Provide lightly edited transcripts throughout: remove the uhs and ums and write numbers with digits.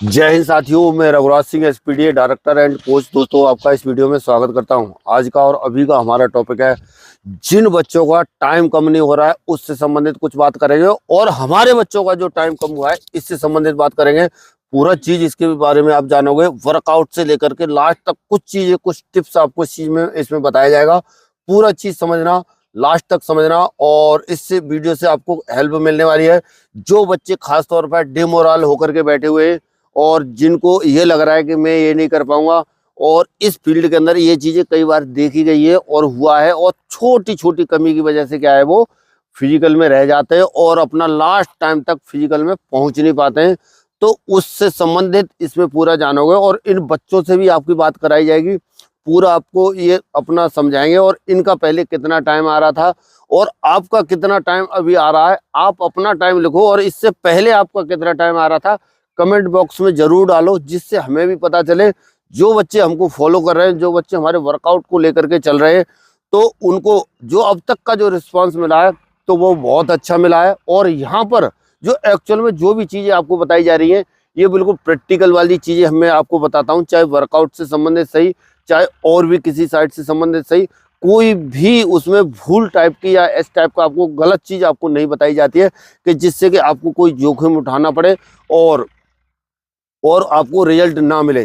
जय हिंद साथियों, मैं Raghuraj Singh SPDA director and coach. दोस्तों, आपका इस वीडियो में स्वागत करता हूं। आज का और अभी का हमारा टॉपिक है, जिन बच्चों का टाइम कम नहीं हो रहा है उससे संबंधित कुछ बात करेंगे, और हमारे बच्चों का जो टाइम कम हुआ है इससे संबंधित बात करेंगे। पूरा चीज इसके बारे में आप जानोगे, वर्कआउट से लेकर के लास्ट तक कुछ चीजें, कुछ टिप्स आपको इस चीज में इसमें बताया जाएगा। पूरा चीज समझना, लास्ट तक समझना, और इससे वीडियो से आपको हेल्प मिलने वाली है। जो बच्चे खास तौर पर डिमोरल होकर के बैठे हुए हैं और जिनको ये लग रहा है कि मैं ये नहीं कर पाऊंगा, और इस फील्ड के अंदर ये चीजें कई बार देखी गई है और हुआ है, और छोटी छोटी कमी की वजह से क्या है, वो फिजिकल में रह जाते हैं और अपना लास्ट टाइम तक फिजिकल में पहुंच नहीं पाते हैं। तो उससे संबंधित इसमें पूरा जानोगे, और इन बच्चों से भी आपकी बात कराई जाएगी। पूरा आपको ये अपना समझाएंगे, और इनका पहले कितना टाइम आ रहा था और आपका कितना टाइम अभी आ रहा है। आप अपना टाइम लिखो, और इससे पहले आपका कितना टाइम आ रहा था कमेंट बॉक्स में जरूर डालो, जिससे हमें भी पता चले। जो बच्चे हमको फॉलो कर रहे हैं, जो बच्चे हमारे वर्कआउट को लेकर के चल रहे हैं, तो उनको जो अब तक का जो रिस्पांस मिला है तो वो बहुत अच्छा मिला है। और यहाँ पर जो एक्चुअल में जो भी चीजें आपको बताई जा रही हैं, ये बिल्कुल प्रैक्टिकल वाली चीजें मैं आपको बताता हूँ। चाहे वर्कआउट से संबंधित सही, चाहे और भी किसी साइड से संबंधित सही, कोई भी उसमें भूल टाइप की या इस टाइप का आपको गलत चीज आपको नहीं बताई जाती है कि जिससे कि आपको कोई जोखिम उठाना पड़े और आपको रिजल्ट ना मिले।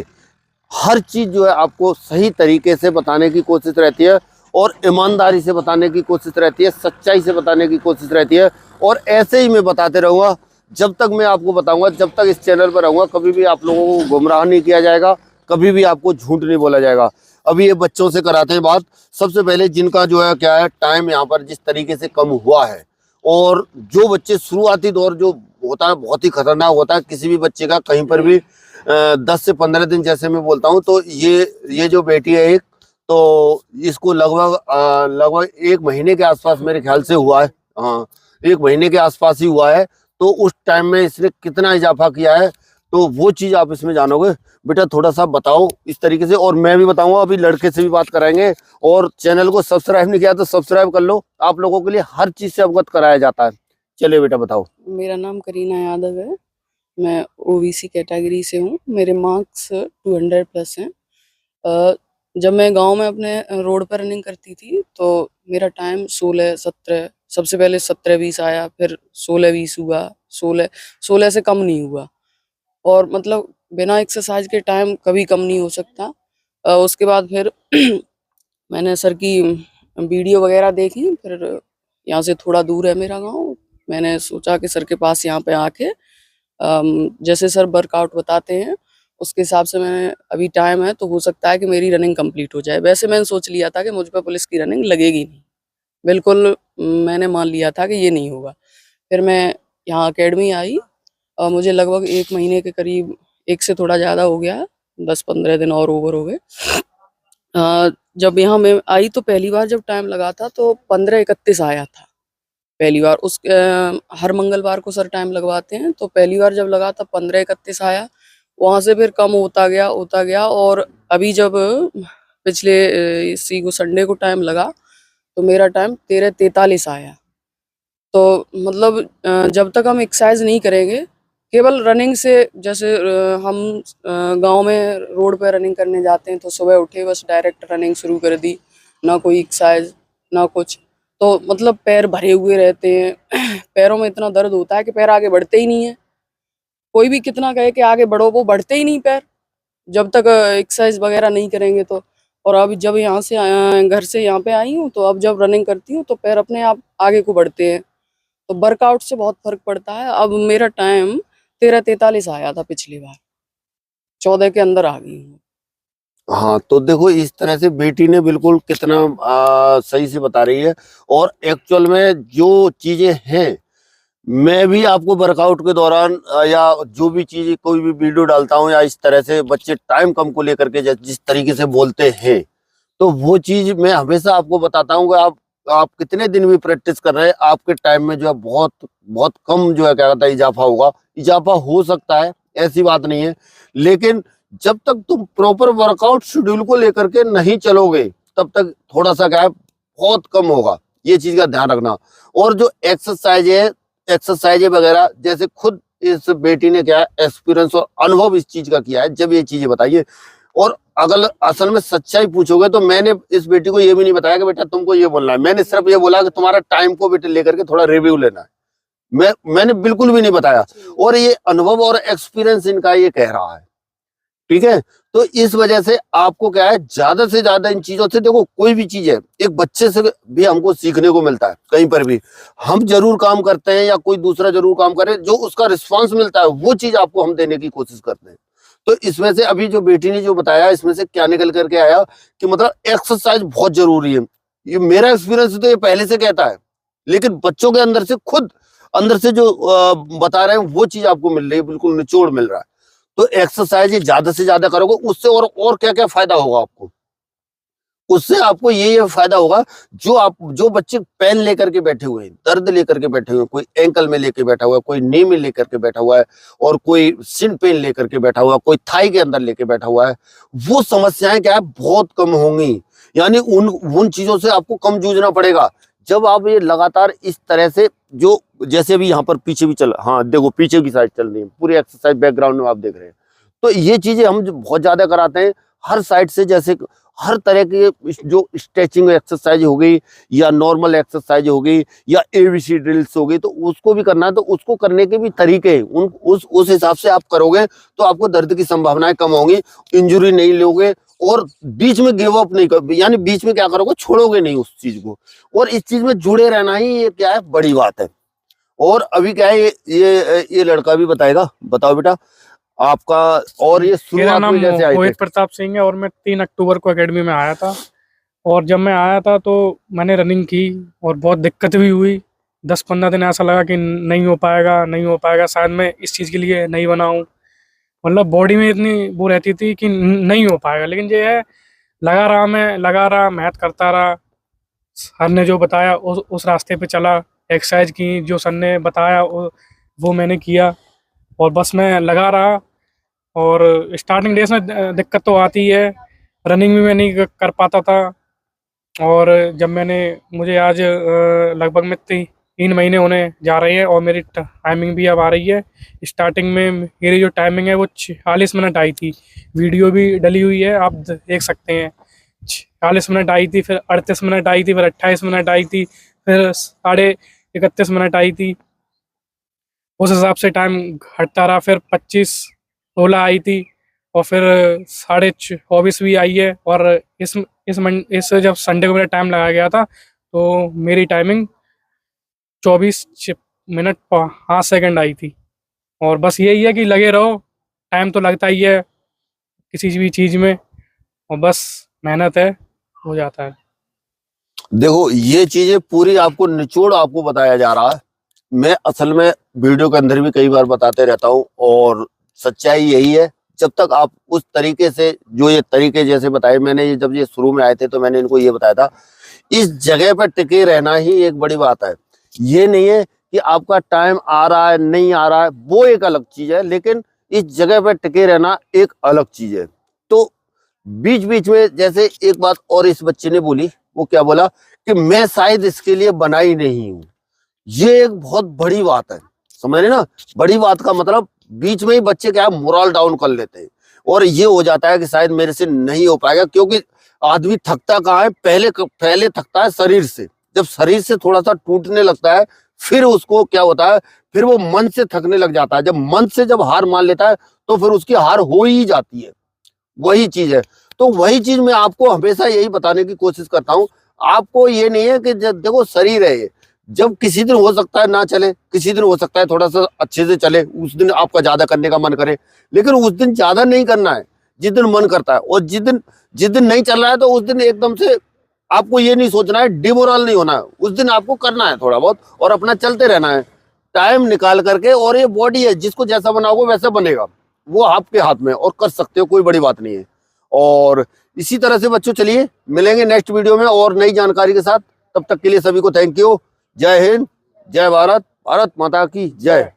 हर चीज जो है आपको सही तरीके से बताने की कोशिश रहती है, और ईमानदारी से बताने की कोशिश रहती है, सच्चाई से बताने की कोशिश रहती है। और ऐसे ही मैं बताते रहूंगा जब तक मैं आपको बताऊंगा, जब तक इस चैनल पर रहूंगा। कभी भी आप लोगों को गुमराह नहीं किया जाएगा, कभी भी आपको झूठ नहीं बोला जाएगा। अभी ये बच्चों से कराते हैं बात। सबसे पहले जिनका जो है क्या है, टाइम यहाँ पर जिस तरीके से कम हुआ है, और जो बच्चे शुरुआती दौर जो होता है बहुत ही खतरनाक होता है किसी भी बच्चे का। कहीं पर भी 10 से 15 दिन जैसे मैं बोलता हूँ, तो ये जो बेटी है एक, तो इसको लगभग 1 महीने के आसपास मेरे ख्याल से हुआ है। हाँ, 1 महीने के आसपास ही हुआ है। तो उस टाइम में इसने कितना इजाफा किया है, तो वो चीज आप इसमें जानोगे। बेटा थोड़ा सा बताओ इस तरीके से, और मैं भी बताऊंगा। अभी लड़के से भी बात कराएंगे। और चैनल को सब्सक्राइब नहीं किया तो सब्सक्राइब कर लो, आप लोगों के लिए हर चीज से अवगत कराया जाता है। चलिए बेटा बताओ। मेरा नाम करीना यादव है। मैं ओबीसी कैटेगरी से हूँ। मेरे मार्क्स 200 प्लस हैं। जब मैं गांव में अपने रोड पर रनिंग करती थी तो मेरा टाइम 16-17, सबसे पहले 17-20 आया, फिर 16-20 हुआ, 16 से कम नहीं हुआ। और मतलब बिना एक्सरसाइज के टाइम कभी कम नहीं हो सकता। उसके बाद फिर मैंने सर की वीडियो वगैरह देखी। फिर यहाँ से थोड़ा दूर है मेरा गांव। मैंने सोचा कि सर के पास यहाँ पे आके जैसे सर वर्कआउट बताते हैं उसके हिसाब से मैंने, अभी टाइम है तो हो सकता है कि मेरी रनिंग कंप्लीट हो जाए। वैसे मैंने सोच लिया था कि मुझ पे पुलिस की रनिंग लगेगी नहीं, बिल्कुल मैंने मान लिया था कि ये नहीं होगा। फिर मैं यहाँ अकेडमी आई और मुझे लगभग 1 महीने के करीब, एक से थोड़ा ज़्यादा हो गया, 10-15 दिन और ओवर हो गए। जब यहाँ मैं आई तो पहली बार जब टाइम लगा था तो 15:31 आया था पहली बार। हर मंगलवार को सर टाइम लगवाते हैं, तो पहली बार जब लगा था 15:31 आया। वहाँ से फिर कम होता गया और अभी जब पिछले इसी को संडे को टाइम लगा तो मेरा टाइम 13:43 आया। तो मतलब जब तक हम एक्सरसाइज नहीं करेंगे, केवल रनिंग से, जैसे हम गांव में रोड पे रनिंग करने जाते हैं तो सुबह उठे बस डायरेक्ट रनिंग शुरू कर दी, ना कोई एक्सरसाइज ना कुछ, तो मतलब पैर भरे हुए रहते हैं। पैरों में इतना दर्द होता है कि पैर आगे बढ़ते ही नहीं है। कोई भी कितना कहे कि आगे बढ़ो, वो बढ़ते ही नहीं पैर, जब तक एक्सरसाइज वगैरह नहीं करेंगे तो। और अब जब यहाँ से घर से यहाँ पे आई हूँ तो अब जब रनिंग करती हूँ तो पैर अपने आप आगे को बढ़ते हैं। तो वर्कआउट से बहुत फर्क पड़ता है। अब मेरा टाइम 13:43 आया था पिछली बार, 14 के अंदर आ गई हूँ। हाँ, तो देखो इस तरह से बेटी ने बिल्कुल कितना सही से बता रही है। और एक्चुअल में जो चीजें हैं, मैं भी आपको वर्कआउट के दौरान या जो भी चीज कोई भी वीडियो डालता हूँ, या इस तरह से बच्चे टाइम कम को लेकर के जिस तरीके से बोलते हैं, तो वो चीज मैं हमेशा आपको बताता हूँ कि आप कितने दिन भी प्रैक्टिस कर रहे हैं, आपके टाइम में जो है बहुत बहुत कम जो है क्या कहता है इजाफा होगा। इजाफा हो सकता है, ऐसी बात नहीं है, लेकिन जब तक तुम प्रॉपर वर्कआउट शेड्यूल को लेकर के नहीं चलोगे, तब तक थोड़ा सा क्या है, बहुत कम होगा। ये चीज का ध्यान रखना। और जो एक्सरसाइज है वगैरह, जैसे खुद इस बेटी ने क्या एक्सपीरियंस और अनुभव इस चीज का किया है, जब ये चीजें बताइए। और अगर असल में सच्चाई पूछोगे तो मैंने इस बेटी को ये भी नहीं बताया कि बेटा तुमको ये बोलना है, मैंने सिर्फ ये बोला कि तुम्हारा टाइम को बेटे लेकर के थोड़ा रिव्यू लेना है। मैंने बिल्कुल भी नहीं बताया, और ये अनुभव और एक्सपीरियंस इनका ये कह रहा है, ठीक है। तो इस वजह से आपको क्या है, ज्यादा से ज्यादा इन चीजों से, देखो कोई भी चीज है, एक बच्चे से भी हमको सीखने को मिलता है। कहीं पर भी हम जरूर काम करते हैं या कोई दूसरा जरूर काम करे, जो उसका रिस्पांस मिलता है वो चीज आपको हम देने की कोशिश करते हैं। तो इसमें से अभी जो बेटी ने जो बताया, इसमें से क्या निकल करके आया कि मतलब एक्सरसाइज बहुत जरूरी है। ये मेरा एक्सपीरियंस तो ये पहले से कहता है, लेकिन बच्चों के अंदर से खुद अंदर से जो बता रहे हैं वो चीज आपको मिल रही है, बिल्कुल निचोड़ मिल रहा है। तो एक्सरसाइज ज्यादा से ज्यादा करोगे, उससे और क्या क्या फायदा होगा आपको। उससे आपको ये फायदा होगा, जो बच्चे पेन लेकर के बैठे हुए हैं, दर्द लेकर के बैठे हुए हैं, कोई एंकल में लेके बैठा हुआ है, कोई नी में लेकर के बैठा हुआ है, और कोई सिन पेन लेकर के बैठा हुआ है, कोई थाई के अंदर लेके बैठा हुआ है, वो समस्याएं क्या है बहुत कम होंगी। यानी उन चीजों से आपको कम जूझना पड़ेगा जब आप ये लगातार इस तरह से, जो जैसे भी यहाँ पर पीछे भी चल, हाँ देखो पीछे की साइड चल रही है पूरी एक्सरसाइज, बैकग्राउंड में आप देख रहे हैं। तो ये चीजें हम बहुत ज्यादा कराते हैं हर साइड से, जैसे हर तरह के जो स्ट्रेचिंग एक्सरसाइज हो गई या नॉर्मल एक्सरसाइज हो गई या एबीसी ड्रिल्स हो गई, तो उसको भी करना है। तो उसको करने के भी तरीके उस हिसाब से आप करोगे तो आपको दर्द की संभावनाएं कम होंगी, इंजुरी नहीं लोगे, और बीच में गिव अप नहीं कर, यानी बीच में क्या करोगे, छोड़ोगे नहीं उस चीज को। और इस चीज में जुड़े रहना ही ये क्या है, बड़ी बात है। और अभी क्या है, ये लड़का भी बताएगा। बताओ बेटा आपका, और ये मेरा शुरुआत नाम में जैसे आए थे। मोहित प्रताप सिंह है और मैं 3 अक्टूबर को एकेडमी में आया था। और जब मैं आया था तो मैंने रनिंग की और बहुत दिक्कत भी हुई। 10-15 दिन ऐसा लगा कि नहीं हो पाएगा, शायद मैं इस चीज़ के लिए नहीं बना हूँ। मतलब बॉडी में इतनी वो रहती थी कि नहीं हो पाएगा, लेकिन ये है लगा रहा, मेहनत करता रहा। सर ने जो बताया उस रास्ते पे चला, एक्सरसाइज की जो सर ने बताया वो मैंने किया, और बस मैं लगा रहा। और स्टार्टिंग डेज में दिक्कत तो आती है, रनिंग भी मैं नहीं कर पाता था। और जब मुझे आज लगभग में 3 महीने होने जा रहे हैं और मेरी टाइमिंग भी अब आ रही है। स्टार्टिंग में मेरी जो टाइमिंग है वो 46 मिनट आई थी, वीडियो भी डली हुई है, आप देख सकते हैं। 40 मिनट आई थी, फिर 38 मिनट आई थी, फिर 28 मिनट आई थी, फिर 31.5 मिनट आई थी। उस हिसाब से टाइम घटता रहा, फिर 25-16 आई थी, और फिर 24.5 भी आई है। और इस जब संडे को मेरा टाइम लगाया गया था तो मेरी टाइमिंग 24 मिनट 5 सेकंड आई थी। और बस यही है कि लगे रहो, टाइम तो लगता ही है किसी भी चीज़ में, और बस मेहनत है, हो जाता है। देखो ये चीजें पूरी आपको निचोड़ आपको बताया जा रहा है। मैं असल में वीडियो के अंदर भी कई बार बताते रहता हूँ, और सच्चाई यही है। जब तक आप उस तरीके से, जो ये तरीके जैसे बताए मैंने, ये जब ये शुरू में आए थे तो मैंने इनको ये बताया था, इस जगह पर टिके रहना ही एक बड़ी बात है। ये नहीं है कि आपका टाइम आ रहा है नहीं आ रहा है, वो एक अलग चीज है, लेकिन इस जगह पर टिके रहना एक अलग चीज है। तो बीच बीच में जैसे एक बात और इस बच्चे ने बोली, वो क्या बोला कि मैं शायद इसके लिए बना ही नहीं हूं। ये एक बहुत बड़ी बात है, समझ रहे ना। बड़ी बात का मतलब बीच में ही बच्चे क्या है, मोरल डाउन कर लेते हैं, और ये हो जाता है कि शायद मेरे से नहीं हो पाएगा। क्योंकि आदमी थकता कहाँ है, पहले थकता है शरीर से। जब शरीर से थोड़ा सा टूटने लगता है, फिर उसको क्या होता है, फिर वो मन से थकने लग जाता है। जब मन से जब हार मान लेता है तो फिर उसकी हार हो ही जाती है। वही चीज है। तो वही चीज मैं आपको हमेशा यही बताने की कोशिश करता हूँ। आपको ये नहीं है कि देखो शरीर है ये, जब किसी दिन हो सकता है ना चले, किसी दिन हो सकता है थोड़ा सा अच्छे से चले, उस दिन आपका ज्यादा करने का मन करे, लेकिन उस दिन ज्यादा नहीं करना है जिस दिन मन करता है। और जिस दिन नहीं चल रहा है तो उस दिन एकदम से आपको ये नहीं सोचना है, डिमोरल नहीं होना है। उस दिन आपको करना है थोड़ा बहुत और अपना चलते रहना है टाइम निकाल करके। और ये बॉडी है, जिसको जैसा बनाओगे वैसा बनेगा, वो आपके हाथ में, और कर सकते हो, कोई बड़ी बात नहीं है। और इसी तरह से बच्चों चलिए मिलेंगे नेक्स्ट वीडियो में और नई जानकारी के साथ। तब तक के लिए सभी को थैंक यू। जय हिंद, जय भारत, भारत माता की जय।